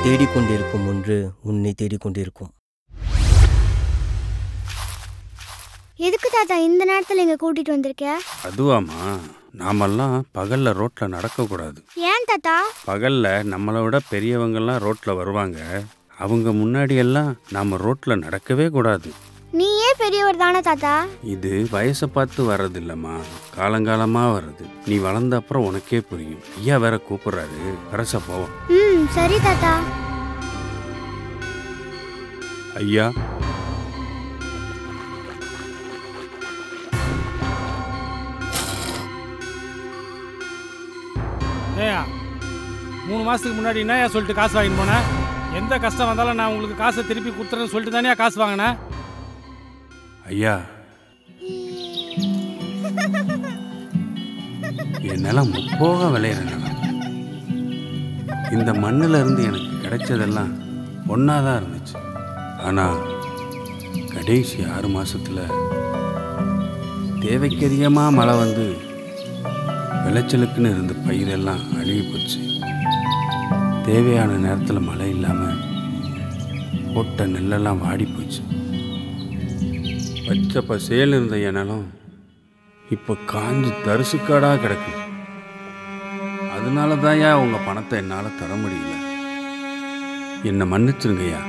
தேடிக்கொண்டிருக்கும் ஒன்று உன்னை தேடிக்கொண்டிருக்கும். எதுக்கு தாத்தா இந்த நேரத்தில் எங்க கூட்டிட்டு வந்திருக்க? அதுவாமா, நாமெல்லாம் பகல்ல ரோட்ல நடக்கக்கூடாது. ஏன் தாத்தா? பகல்ல நம்மளை விட பெரியவங்கெல்லாம் ரோட்ல வருவாங்க. அவங்க முன்னாடியெல்லாம் நாம ரோட்ல நடக்கவே கூடாது. நீயே பெரியவர் தானே தாத்தா? இது வயசை பார்த்து வர்றது இல்லம்மா, காலங்காலமா வருது. நீ வளர்ந்த அப்புறம் உனக்கே புரியும். ஐயா வேற கூப்பிடுறாரு, அரச போவோம். சரி தாத்தா. ஐயா, ஏயா 3 மாதத்துக்கு முன்னாடி என்ன சொல்லிட்டு காசு வாங்கிட்டு போனேன்? எந்த கஷ்டம் வந்தாலும் நான் உங்களுக்கு காசை திருப்பி கொடுத்துறேன்னு சொல்லிட்டு தானே காசு வாங்கினேன். ஐயா, என் நிலம் முப்போக விளையிற நிலம். இந்த மண்ணில் இருந்து எனக்கு கிடைச்சதெல்லாம் ஒன்றாதான் இருந்துச்சு. ஆனால் கடைசி 6 மாதத்தில் தேவைக்கதிகமாக மழை வந்து விளைச்சலுக்குன்னு இருந்த பயிரெல்லாம் அழுகி போச்சு. தேவையான நேரத்தில் மழை இல்லாமல் போட்ட நெல்லெல்லாம் வாடி போச்சு. பச்சை பசேல் இருந்த எனலும் இப்போ காஞ்சி தரிசுக்காடாக கிடக்கு. அதனால தான்யா உங்கள் பணத்தை என்னால் தர முடியல. என்னை மன்னிச்சிருங்கய்யா.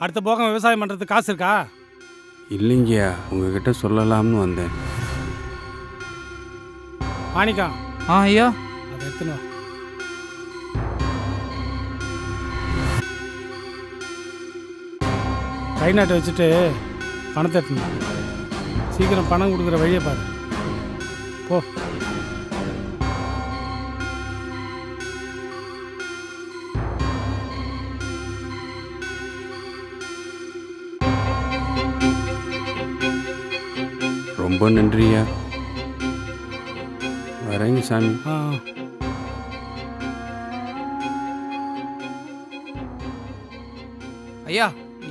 அடுத்த போகம் விவசாயம் பண்ணுறதுக்கு காசு இருக்கா? இல்லைங்கய்யா, உங்ககிட்ட சொல்லலாம்னு வந்தேன். மாணிக்கா. ஐயா, அதை எடுத்துன்னு வா. கை நாட்டை வச்சுட்டு பணத்தை எடுத்துன்னு சீக்கிரம் பணம் கொடுக்குற வழியை பாரு. போ. ரொம்ப நன்றியா. வரேங்க சாமி. ஐயா,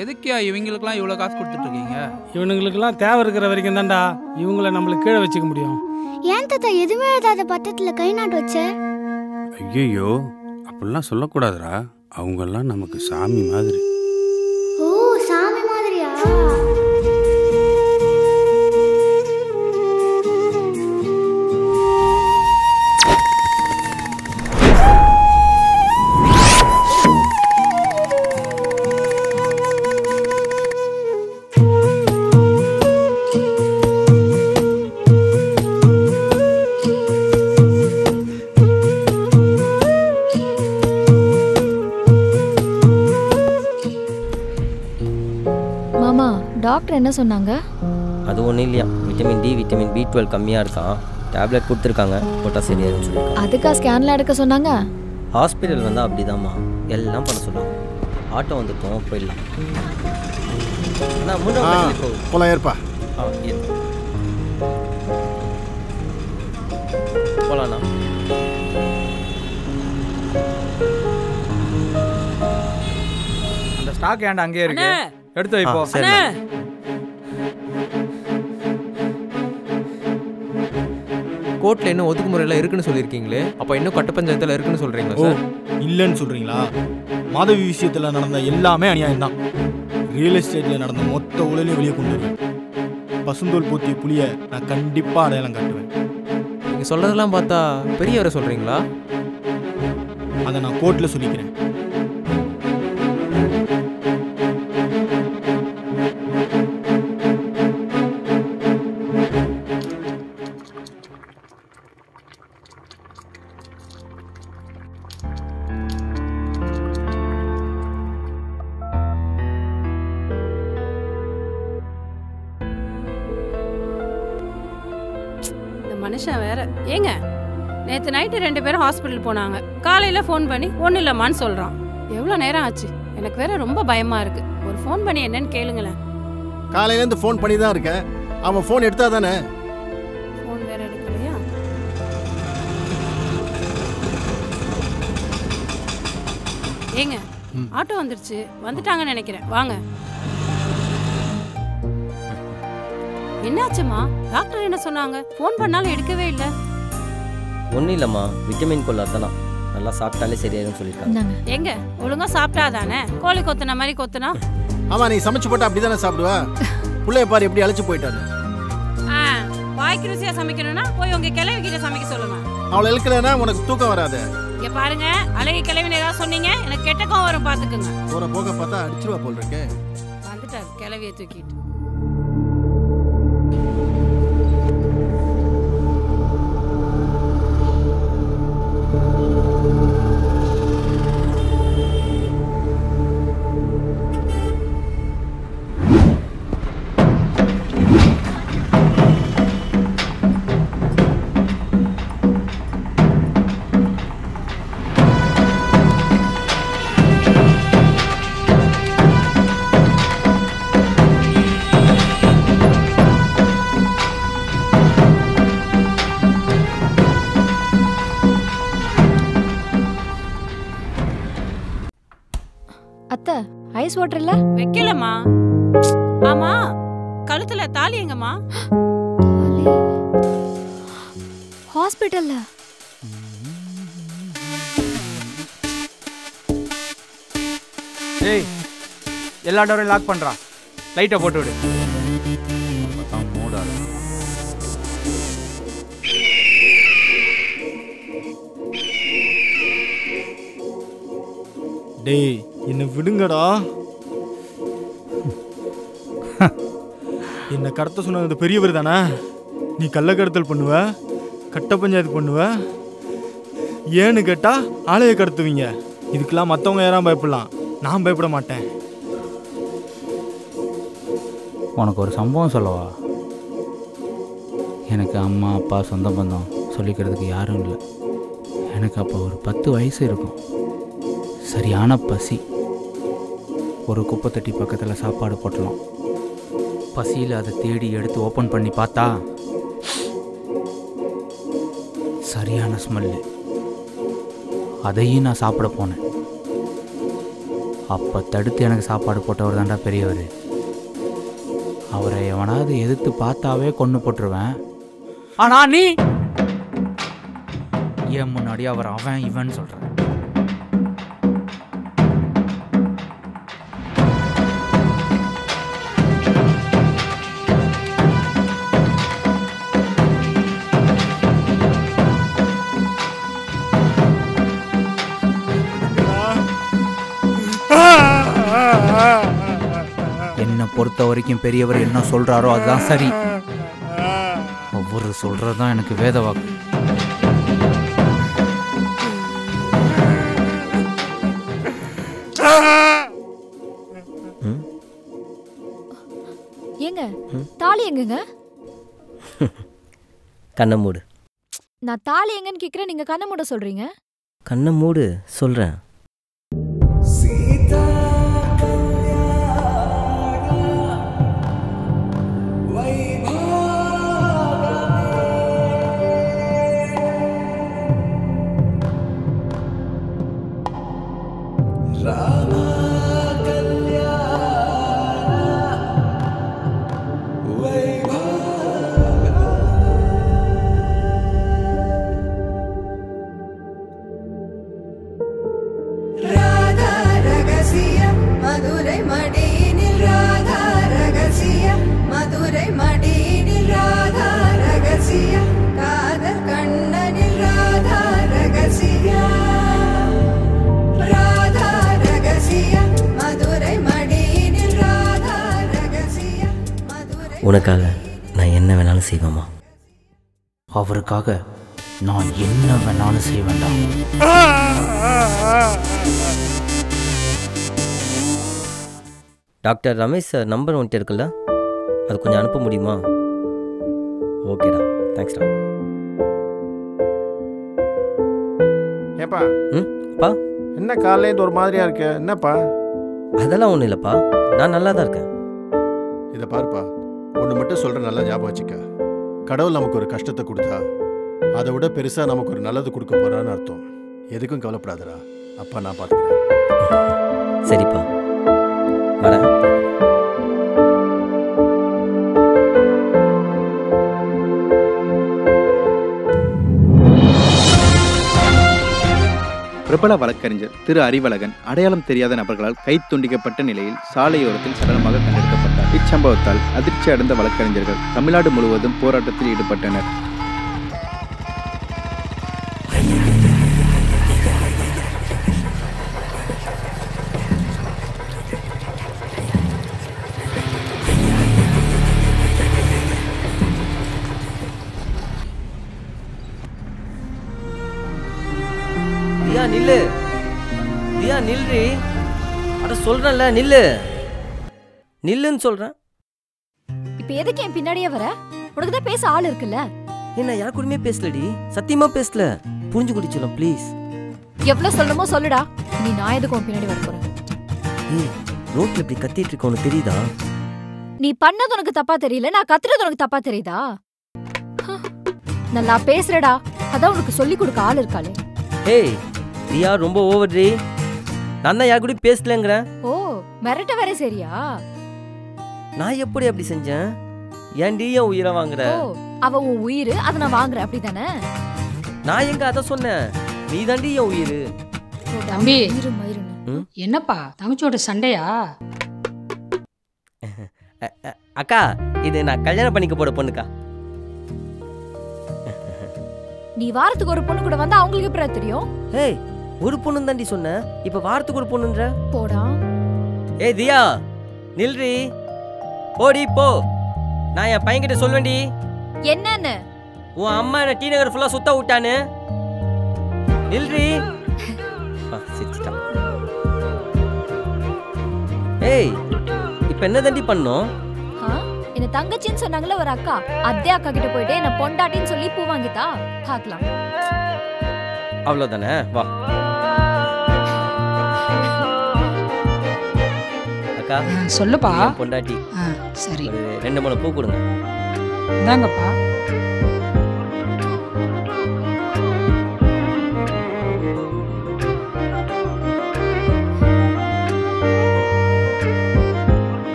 எதுக்கியா இவங்களுக்கெல்லாம் இவ்வளோ காசு கொடுத்துட்ருக்கீங்க? இவனுங்களுக்கெல்லாம் தேவை இருக்கிற வரைக்கும் தான்டா இவங்கள நம்மளுக்கு கீழே வச்சுக்க முடியும். ஏன் தாத்தா எதுவுமே எழுதாத பட்டத்தில் கை நாட்டு வச்ச? ஐயோ, அப்படிலாம் சொல்லக்கூடாதுரா. அவங்கெல்லாம் நமக்கு சாமி மாதிரி. ஓ, சாமி மாதிரியா? டாக்டர் என்ன சொன்னாங்க? அது ஒன்றும் இல்லையா, விட்டமின் டி விட்டமின் B12 கம்மியாக இருக்கான். டேப்லெட் கொடுத்துருக்காங்க, போட்டால் சரியாதுன்னு சொல்லியிருக்காங்க. அதுக்கா ஸ்கேன்லாம் எடுக்க சொன்னாங்க? ஹாஸ்பிட்டல் வந்தால் அப்படிதாம்மா எல்லாம் பண்ண சொல்லுவாங்க. ஆட்டோ வந்துட்டோம், போயிடலாம். போலாம். ஏற்பா. போகலாண்ணா. அந்த ஸ்டாக் ஏன்டா அங்கேயே இருக்கு? எடுத்து வைப்போ. கோர்ட்ல இன்னும் ஒதுக்குமுறையெல்லாம் இருக்குன்னு சொல்லியிருக்கீங்களே, அப்போ இன்னும் கட்ட பஞ்சாயத்தில் இருக்குன்னு சொல்றீங்களா சார்? இல்லைன்னு சொல்றீங்களா? மாதவி விஷயத்தில் நடந்த எல்லாமே அநியாயம் தான். ரியல் எஸ்டேட்டில் நடந்த மொத்த ஊழலையும் வெளியே கொண்டு வருவேன். பசுந்தோல் பூத்திய புளியை நான் கண்டிப்பாக அடையாளம் காட்டுவேன். நீங்கள் சொல்கிறதெல்லாம் பார்த்தா பெரியவரை சொல்கிறீங்களா? அதை நான் கோர்ட்டில் சொல்லிக்கிறேன். மனுஷன் வேற. ஏங்க, நேற்று நைட்டு 2 பேரும் ஹாஸ்பிட்டல் போனாங்க. காலையில் ஃபோன் பண்ணி ஒன்றும் இல்லைம்மான்னு சொல்கிறான். எவ்வளோ நேரம் ஆச்சு? எனக்கு வேற ரொம்ப பயமா இருக்கு. ஒரு ஃபோன் பண்ணி என்னன்னு கேளுங்களேன். காலையிலேருந்து ஃபோன் பண்ணி தான் இருக்கேன். அவன் ஃபோன் எடுத்தா தானே? ஃபோன் வேற எடுக்கலையா? ஏங்க, ஆட்டோ வந்துருச்சு, வந்துட்டாங்கன்னு நினைக்கிறேன். வாங்க. என்னாச்சுமா? டாக்டர் என்ன சொன்னாங்க? ஃபோன் பண்ணாலும் எடுக்கவே இல்லை. ஒன்றும் இல்லைம்மா, விட்டமின் கொள்ளாது தானா, நல்லா சாப்பிட்டாலே சரியாயிரும்னு சொல்லியிருக்காங்க. இந்தாங்க. எங்க ஒழுங்கா சாப்பிட்டாதானே கோழி கொத்துன மாதிரி கொத்துனா? ஆமா, நீ சமைச்சு போட்டா அப்படி தானே சாப்பிடுவா? பிள்ளைய பாரு எப்படி அழைச்சு போயிட்டாரு. வாய்க்கு ருசியா சமைக்கணும்னா போய் உங்க கிழவி கிட்ட சமைக்க சொல்லுங்க. அவளை இழுக்கலன்னா உனக்கு தூக்கம் வராது. இங்க பாருங்க, அழகி கிழவின்னு ஏதாவது சொன்னீங்க எனக்கு கெட்ட கோவம் வரும், பாத்துக்குங்க. போற போக பார்த்தா அடிச்சிருவா போல் இருக்கே. வந்துட்டாரு கிழவியை தூக்கிட்டு. அத்தை, ஐஸ் வாட்டர் இல்ல? வைக்கலம்மா. ஆமா, கழுத்துல தாலி எங்கம்மா? ஹாஸ்பிட்டல்ல. ஏய், எல்லா டோரையும் லாக் பண்றா. லைட்டை போட்டு விடு. டேய், என்ன விடுங்கடா. என்ன கடத்த சொன்னது பெரியவர் தானே? நீ கள்ளக்கடத்தல் பண்ணுவ, கட்ட பஞ்சாயத்து பண்ணுவ, ஏன்னு கேட்டா ஆலையை கடத்துவீங்க. இதுக்கெல்லாம் மற்றவங்க யாரும் பயப்படலாம், நான் பயப்பட மாட்டேன். உனக்கு ஒரு சம்பவம் சொல்லவா? எனக்கு அம்மா அப்பா சொந்த பந்தம் சொல்லிக்கிறதுக்கு யாரும் இல்லை. எனக்கு அப்போ ஒரு 10 வயசு இருக்கும். சரியான பசி. ஒரு குப்பை தட்டி பக்கத்தில் சாப்பாடு போட்டலாம். பசியில் அதை தேடி எடுத்து ஓப்பன் பண்ணி பார்த்தா சரியான ஸ்மெல்லு. அதையும் நான் சாப்பிட போனேன். அப்போ தடுத்து எனக்கு சாப்பாடு போட்டவர் தான்டா பெரியவர். அவரை எவனாவது எதிர்த்து பார்த்தாவே கொன்று போட்டுருவேன். ஆனால் நீ என் முன்னாடி அவர் அவன் இவன் சொல்கிறேன். என்னை பொறுத்த வரைக்கும் பெரியவர் என்ன சொல்றாரோ அதுதான் சரி. ஒவ்வொரு சொல்றதுதான் எனக்கு வேத வாக்கு. ஏங்க, தாலி எங்கங்க? கண்ணை மூடு. நான் தாலி எங்கன்னு கேக்குறேன், நீங்க கண்ணை மூட சொல்றீங்க. கண்ணை மூடு சொல்கிறேன். உனக்காக நான் என்ன வேணாலும் செய்வேம்மா. அவருக்காக நான் என்ன வேணாலும் செய்வேன்டா. டாக்டர் ரமேஷ் சார் நம்பர் வந்துட்டு இருக்குல்ல, அது கொஞ்சம் அனுப்ப முடியுமா? ஓகேடா, தேங்க்ஸ்டா. ஏப்பா, பா, என்ன காலையிலேருந்து ஒரு மாதிரியா இருக்க? என்னப்பா? அதெல்லாம் ஒன்றும் இல்லைப்பா, நான் நல்லா தான் இருக்கேன். இதை பாருப்பா, ஒன்று மட்டும் சொல்கிற நல்லா ஞாபகம் வச்சுக்க. கடவுள் நமக்கு ஒரு கஷ்டத்தை கொடுத்தா அதை விட பெருசாக நமக்கு ஒரு நல்லது கொடுக்க போகிறான்னு அர்த்தம். எதுக்கும் கவலைப்படாதடா, அப்பா நான் பார்த்துக்கிறேன். சரிப்பா, வரேன். பிரபல வழக்கறிஞர் திரு அறிவழகன் அடையாளம் தெரியாத நபர்களால் கை துண்டிக்கப்பட்ட நிலையில் சாலையோரத்தில் சடலமாக கண்டெடுக்கப்பட்டார். இச்சம்பவத்தால் அதிர்ச்சி அடைந்த வழக்கறிஞர்கள் தமிழ்நாடு முழுவதும் போராட்டத்தில் ஈடுபட்டனர். தியா நில்லு, தியா நில்றி. அட சொல்றேன்ல நில்லு, நில்லுன்னு சொல்றேன். இப்ப எதுக்கு என் பின்னாடியே வர? உனக்கு தான் பேச ஆள் இருக்குல்ல. என்ன யார் கூடமே பேசலடி, சத்தியமா பேசல. புரிஞ்சு குடிச்சலாம் ப்ளீஸ். எவ்வளவு சொல்லணுமோ சொல்லுடா. நீ நான் எதுக்கு உன் பின்னாடி வர போறேன்? ஏய் ரோட்ல இப்படி கத்திட்டு இருக்க உனக்கு தெரியுதா? நீ பண்ணது உனக்கு தப்பா தெரியல, நான் கத்துறது உனக்கு தப்பா தெரியுதா? நல்லா பேசுறடா, அதான் உனக்கு சொல்லி கொடுக்க ஆள் இருக்காளே. ஏய் தியா ரொம்ப ஓவர்டி. நான் தான் யார் கூட பேசலங்கிறேன். ஓ மிரட்ட வேற சரியா? நான் எப்படி அப்படி செஞ்சேன்? ஏன்டி என் உயிரை வாங்குற? ஓ அவ உன் உயிர், அதை நான் வாங்குறேன் அப்படிதானே? நான் எங்க அத சொன்னேன், நீ தாண்டி என் உயிர். தம்பி என்னப்பா தங்கச்சியோட சண்டையா? அக்கா இது நான் கல்யாணம் பண்ணிக்க போற பொண்ணுக்கா. நீ வாரத்துக்கு ஒரு பொண்ணு கூட வந்தா அவங்களுக்கு எப்படி தெரியும்? ஏய் ஒரு பொண்ணு தாண்டி சொன்ன, இப்ப வாரத்துக்கு ஒரு பொண்ணுன்ற. போடா. ஏய் தியா நில்றி, போடி போ. நான் என் பையன்கிட்ட சொல்வேண்டி. என்னன்னு? உன் அம்மா என்ன டி நகர் ஃபுல்லா சுத்த விட்டானு. நில்றி. சிரிச்சிட்டா. ஏய் இப்ப என்ன தாண்டி பண்ணோம்? என்ன தங்கச்சின்னு சொன்னாங்களே ஒரு அக்கா, அதே அக்கா கிட்ட போயிட்டு என்ன பொண்டாட்டின்னு சொல்லி பூ வாங்கிட்டா. பார்க்கலாம். அவ்வளவுதானே, வா. அக்கா சொல்லுப்பா. பொண்டாட்டி. சரி 2 பூ கொடுங்க. இந்தாங்கப்பா.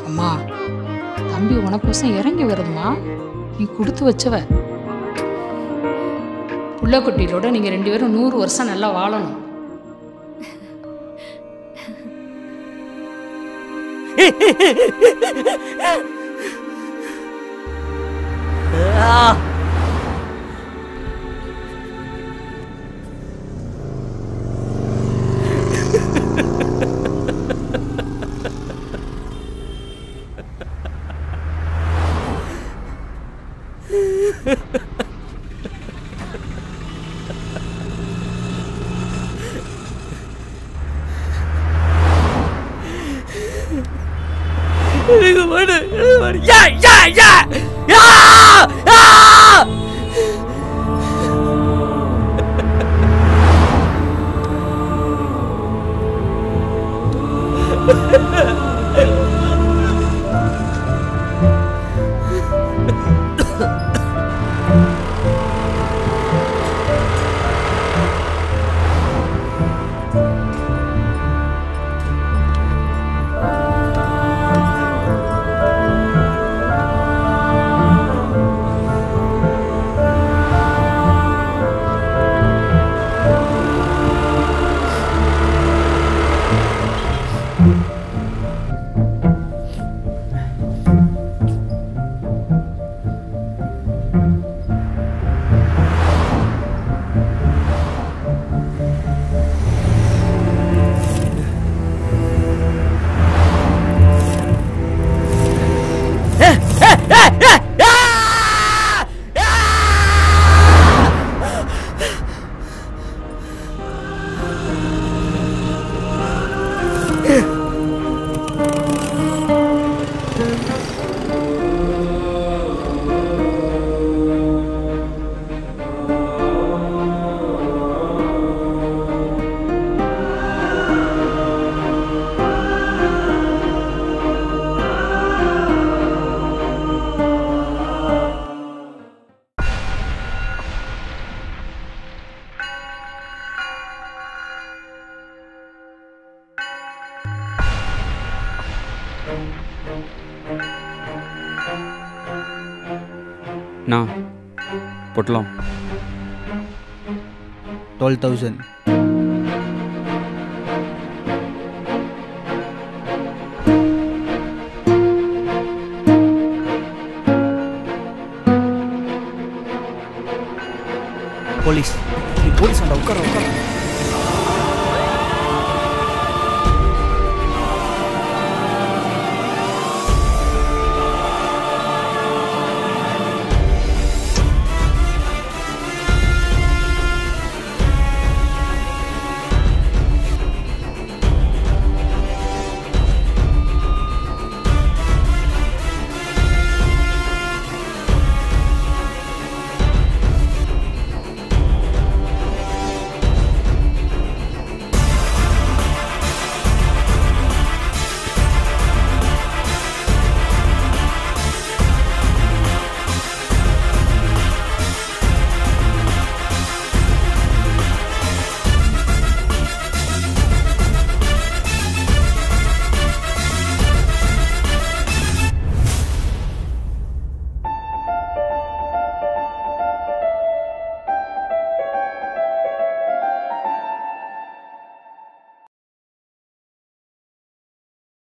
அம்மா தம்பி உனக்கோசம் இறங்கி வருதுமா, நீ கொடுத்து வச்சவ. புள்ளக்குட்டியோட நீங்க 2 பேரும் 100 வருஷம் நல்லா வாழணும். நான் பொட்டலம் 12,000